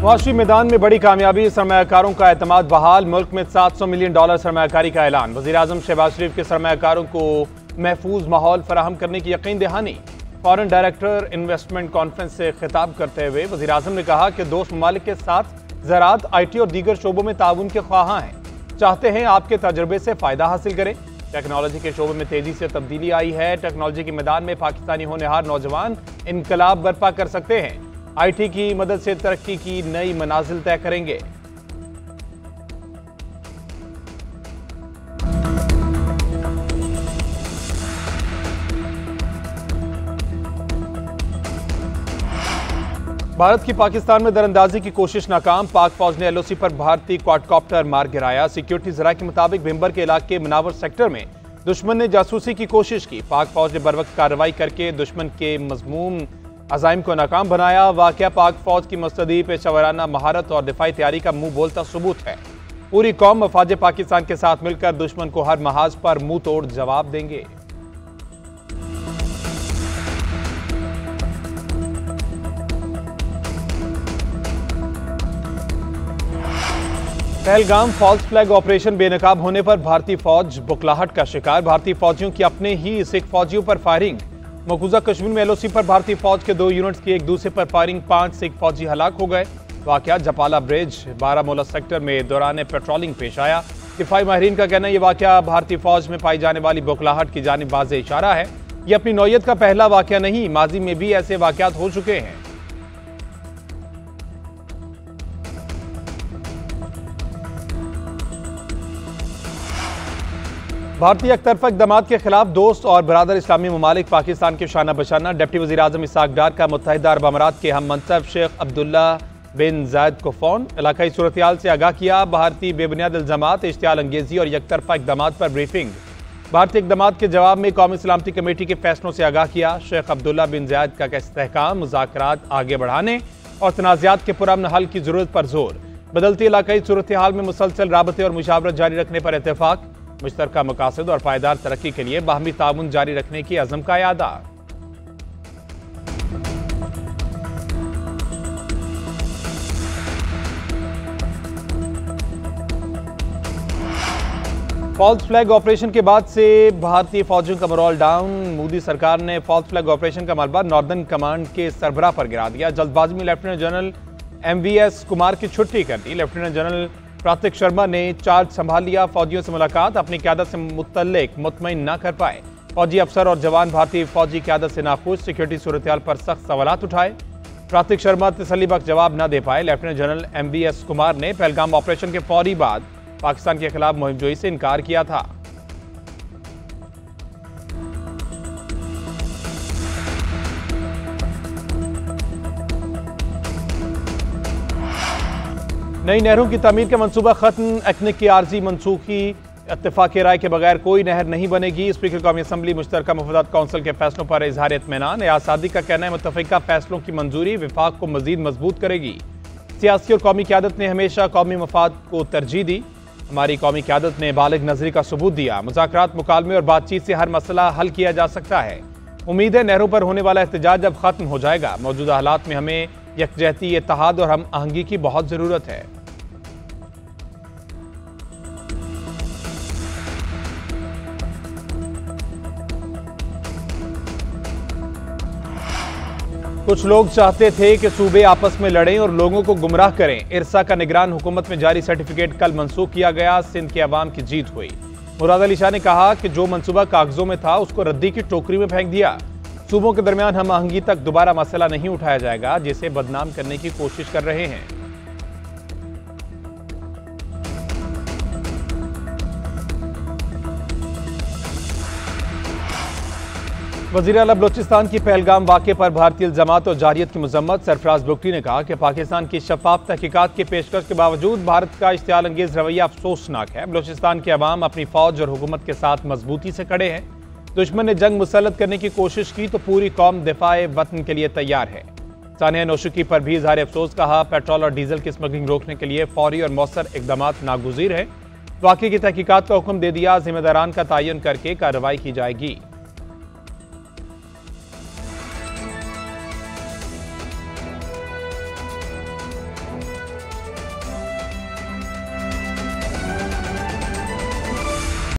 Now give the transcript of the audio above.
मुआशी मैदान में बड़ी कामयाबी, सरमायाकारों का एतमाद बहाल। मुल्क में $700 मिलियन सरमायाकारी का ऐलान। वज़ीर-ए-आज़म शहबाज शरीफ के सरमायाकारों को महफूज माहौल फराहम करने की यकीन दहानी। फॉरेन डायरेक्टर इन्वेस्टमेंट कॉन्फ्रेंस से खिताब करते हुए वज़ीर-ए-आज़म ने कहा कि दोस्त ममालिक के साथ ज़राअत, IT और दीगर शोबों में ताउन के ख्वाहां हैं। चाहते हैं आपके तजुर्बे से फ़ायदा हासिल करें। टेक्नोलॉजी के शोबे में तेजी से तब्दीली आई है। टेक्नोलॉजी के मैदान में पाकिस्तानी होनहार नौजवान इनकलाब बर्पा कर सकते हैं। IT की मदद से तरक्की की नई मनाजिल तय करेंगे। भारत की पाकिस्तान में दरअंदाजी की कोशिश नाकाम। पाक फौज ने LOC पर भारतीय क्वाडकॉप्टर मार गिराया। सिक्योरिटी जराये के मुताबिक भिम्बर के इलाके मुनावर सेक्टर में दुश्मन ने जासूसी की कोशिश की। पाक फौज ने बरवक्त कार्रवाई करके दुश्मन के मजमूम अज़ाइम को नाकाम बनाया। वाक़या पाक फौज की मुस्तदी पेशावराना महारत और दिफाई तैयारी का मुंह बोलता सबूत है। पूरी कौम मफाद पाकिस्तान के साथ मिलकर दुश्मन को हर महाज पर मुंह तोड़ जवाब देंगे। पहलगाम फॉल्स फ्लैग ऑपरेशन बेनकाब होने पर भारतीय फौज बुखलाहट का शिकार। भारतीय फौजियों की अपने ही सिख फौजियों पर फायरिंग। मकबूजा कश्मीर में LOC पर भारतीय फौज के 2 यूनिट्स की एक दूसरे पर फायरिंग। 5 सिख फौजी हलाक हो गए। वाकया जपाला ब्रिज बारामूला सेक्टर में दौरान पेट्रोलिंग पेश आया। दिफाई माहिरीन का कहना है ये वाकया भारतीय फौज में पाई जाने वाली बुखलाहट की जानिब वाज़ेह इशारा है। यह अपनी नौयत का पहला वाकया नहीं, माजी में भी ऐसे वाकयात हो चुके हैं। भारतीय एकतरफा इक़दामात के खिलाफ दोस्त और बरादर इस्लामी ममालिक पाकिस्तान के शाना बशाना। डिप्टी वज़ीर-ए-आज़म इसहाक डार का मुत्तहिदा अरब अमारात के हम मनसब शेख अब्दुल्ला बिन जायद को फ़ोन। इलाकाई सूरत-ए-हाल से आगाह किया। भारतीय बेबुनियाद इल्ज़ामात, इश्तियाल अंगेज़ी और एकतरफा इक़दामात पर ब्रीफिंग। भारतीय इक़दामात के जवाब में कौमी सलामती कमेटी के फैसलों से आगाह किया। शेख अब्दुल्ला बिन जायद का इस्तेहकाम, मुज़ाकरात आगे बढ़ाने और तनाज़ात के पुरअमन हल की ज़रूरत पर जोर। बदलती इलाकाई सूरत-ए-हाल में मुसलसल राबते और मुशावरत जारी रखने पर इत्तेफाक। मुश्तरका मकासद और पायदार तरक्की के लिए बाहमी ताउन जारी रखने की अज़म का यादा। फॉल्स फ्लैग ऑपरेशन के बाद से भारतीय फौजियों का मोरल डाउन। मोदी सरकार ने फॉल्स फ्लैग ऑपरेशन का मलबा नॉर्दर्न कमांड के सरबराह पर गिरा दिया। जल्दबाजी में लेफ्टिनेंट जनरल MVS कुमार की छुट्टी कर दी। लेफ्टिनेंट जनरल प्रातिक शर्मा ने चार्ज संभाल लिया। फौजियों से मुलाकात, अपनी क़यादत से मुतल्लिक मुतमईन न कर पाए। फौजी अफसर और जवान भारतीय फौजी क़यादत से नाखुश। सिक्योरिटी सूरत-ए-हाल पर सख्त सवालात उठाए। प्रातिक शर्मा तसल्लीबख्श जवाब न दे पाए। लेफ्टिनेंट जनरल MVS कुमार ने पहलगाम ऑपरेशन के फौरी बाद पाकिस्तान के खिलाफ मुहिमजोई से इनकार किया था। नई नहरों की तमीर का मंसूबा खत्म। एक्निक की आर्जी मनसूखी। इत्तेफाक राय के बगैर कोई नहर नहीं बनेगी। स्पीकर कौमी असम्बली मुश्तरका मफादात कौंसिल के फैसलों पर इजहार इत्मीनान। एयाज सादी का कहना है मुत्तफिका फैसलों की मंजूरी विफाक को मजीद मजबूत करेगी। सियासी और कौमी क़यादत ने हमेशा कौमी मफाद को तरजीह दी। हमारी कौमी क़यादत ने बालिग नजरी का सबूत दिया। मुज़ाकरात, मुकालमे और बातचीत से हर मसला हल किया जा सकता है। उम्मीद है नहरों पर होने वाला एहतजाज अब खत्म हो जाएगा। मौजूदा हालात में हमें यकजहती, इत्तेहाद और हम आहंगी की बहुत ज़रूरत है। कुछ लोग चाहते थे कि सूबे आपस में लड़ें और लोगों को गुमराह करें। इरसा का निगरान हुकूमत में जारी सर्टिफिकेट कल मनसूख किया गया। सिंध के अवाम की जीत हुई। मुराद अली शाह ने कहा कि जो मंसूबा कागजों में था उसको रद्दी की टोकरी में फेंक दिया। सूबों के दरमियान हम आहंगी तक दोबारा मसला नहीं उठाया जाएगा, जिसे बदनाम करने की कोशिश कर रहे हैं। वज़ीर आला बलोचिस्तान की पहलगाम वाक़े पर भारतीय इल्ज़ामात और जारियत की मज़म्मत। सरफराज बुगटी ने कहा कि पाकिस्तान की शफाफ तहकीकात की पेशकश के बावजूद भारत का इश्तियाल अंगेज़ रवैया अफसोसनाक है। बलोचिस्तान के अवाम अपनी फ़ौज और हुकूमत के साथ मजबूती से खड़े हैं। दुश्मन ने जंग मुसल्लत करने की कोशिश की तो पूरी कौम दिफाए वतन के लिए तैयार है। सानिया नौशुकी पर भी इज़हार अफसोस कहा। पेट्रोल और डीजल की स्मगलिंग रोकने के लिए फौरी और मौसर इक़दामात नागुज़ीर है। वाक़े की तहकीकात का हुक्म दे दिया। जिम्मेदारान का तयन करके कार्रवाई की जाएगी।